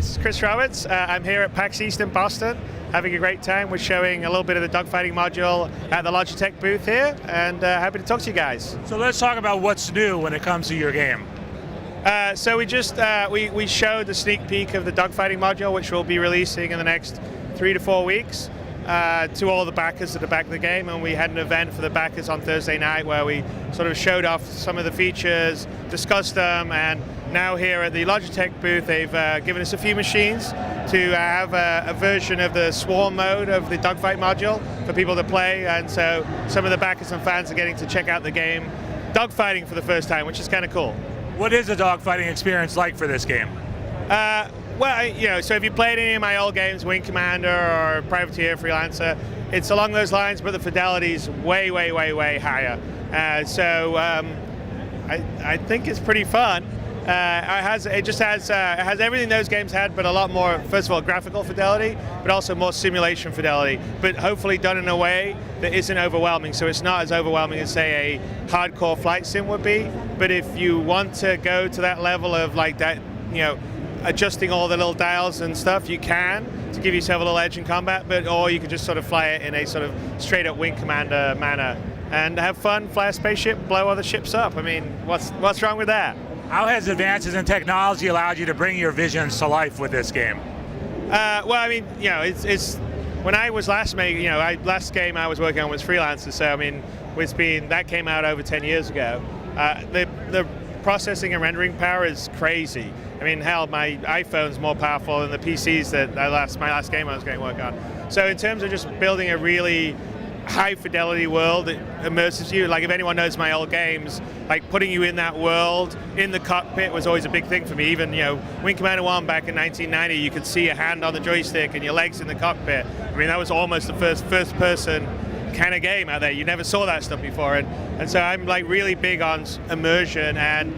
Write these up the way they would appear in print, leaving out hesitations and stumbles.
guys, it's Chris Roberts. I'm here at PAX East in Boston, having a great time. We're showing a little bit of the dogfighting module at the Logitech booth here, and happy to talk to you guys. So let's talk about what's new when it comes to your game. So we just we showed the sneak peek of the dogfighting module, which we'll be releasing in the next 3 to 4 weeks to all the backers at the back of the game, and we had an event for the backers on Thursday night where we sort of showed off some of the features, discussed them, and now here at the Logitech booth they've given us a few machines to have a version of the swarm mode of the dogfight module for people to play, and so some of the backers and fans are getting to check out the game dogfighting for the first time, which is kind of cool. What is the dogfighting experience like for this game? Well, you know, so if you played any of my old games, Wing Commander or Privateer, Freelancer, it's along those lines, but the fidelity's way, way, way, way higher. So I think it's pretty fun. It has everything those games had, but a lot more, first of all, graphical fidelity, but also more simulation fidelity, but hopefully done in a way that isn't overwhelming. So it's not as overwhelming as, say, a hardcore flight sim would be. But if you want to go to that level of like that, you know, adjusting all the little dials and stuff, you can, to give yourself a little edge in combat, or you can just sort of fly it in a sort of straight up Wing Commander manner and have fun, fly a spaceship, blow other ships up. I mean, what's wrong with that? How has advances in technology allowed you to bring your visions to life with this game? Well, I mean, you know, it's when I was last making, you know, last game I was working on was Freelancer, so I mean, that came out over 10 years ago. The processing and rendering power is crazy. I mean, hell, my iPhone's more powerful than the PCs that my last game I was going to work on. So in terms of just building a really high fidelity world that immerses you, like if anyone knows my old games, like putting you in that world in the cockpit was always a big thing for me. Even, you know, Wing Commander 1 back in 1990, you could see a hand on the joystick and your legs in the cockpit. I mean, that was almost the first person kind of game out there. You never saw that stuff before, and so I'm like really big on immersion, and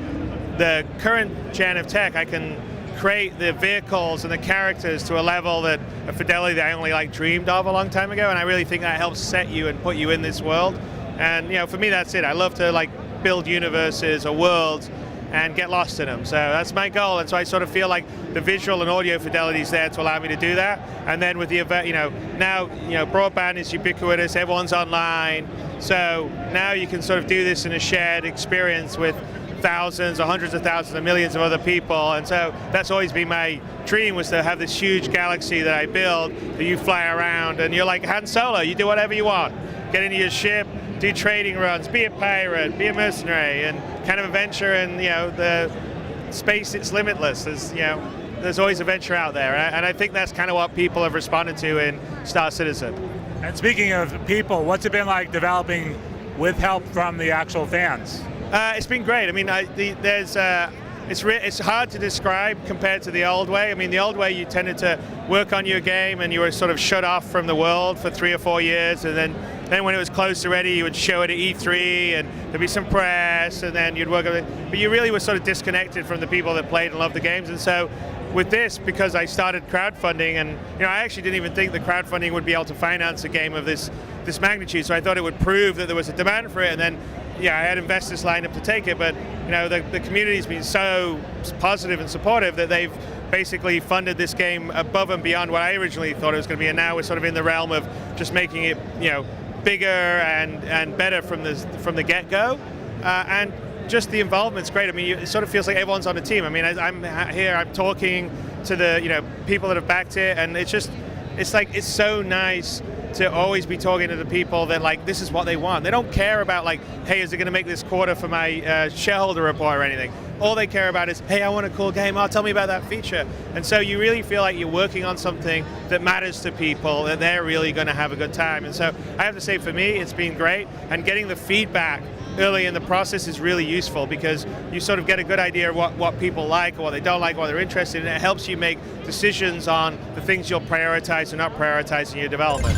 the current gen of tech, I can create the vehicles and the characters to a level that a fidelity that I only like dreamed of a long time ago, and I really think that helps set you and put you in this world. And you know, for me, that's it. I love to like build universes or worlds and get lost in them. So that's my goal, and so I sort of feel like the visual and audio fidelity is there to allow me to do that. And then with the event, you know, now, you know, broadband is ubiquitous, everyone's online, so now you can sort of do this in a shared experience with thousands or hundreds of thousands or millions of other people. And so that's always been my dream, was to have this huge galaxy that I build that you fly around and you're like Han Solo, you do whatever you want. Get into your ship, do trading runs, be a pirate, be a mercenary, and kind of adventure. And you know, the space, it's limitless. There's always adventure out there, and I think that's kind of what people have responded to in Star Citizen. And speaking of people, what's it been like developing with help from the actual fans? It's been great. I mean, it's hard to describe compared to the old way. I mean, the old way you tended to work on your game and you were sort of shut off from the world for 3 or 4 years, and then when it was close to ready, you would show it at E3 and there'd be some press, and then you'd work on it. But you really were sort of disconnected from the people that played and loved the games. And so with this, because I started crowdfunding, and you know, I actually didn't even think the crowdfunding would be able to finance a game of this magnitude, so I thought it would prove that there was a demand for it, and then yeah, I had investors lined up to take it, but you know, the community's been so positive and supportive that they've basically funded this game above and beyond what I originally thought it was going to be, and now we're sort of in the realm of just making it, you know, bigger and better from the get-go, and just the involvement's great. I mean, it sort of feels like everyone's on a team. I mean, I'm here, I'm talking to the, you know, people that have backed it, and it's like, it's so nice to always be talking to the people that like, this is what they want. They don't care about like, hey, is it going to make this quarter for my shareholder report or anything. All they care about is, hey, I want a cool game, tell me about that feature. And so you really feel like you're working on something that matters to people, and they're really going to have a good time. And so I have to say, for me, it's been great, and getting the feedback early in the process is really useful, because you sort of get a good idea of what people like or what they don't like, what they're interested in, and it helps you make decisions on the things you'll prioritize or not prioritize in your development.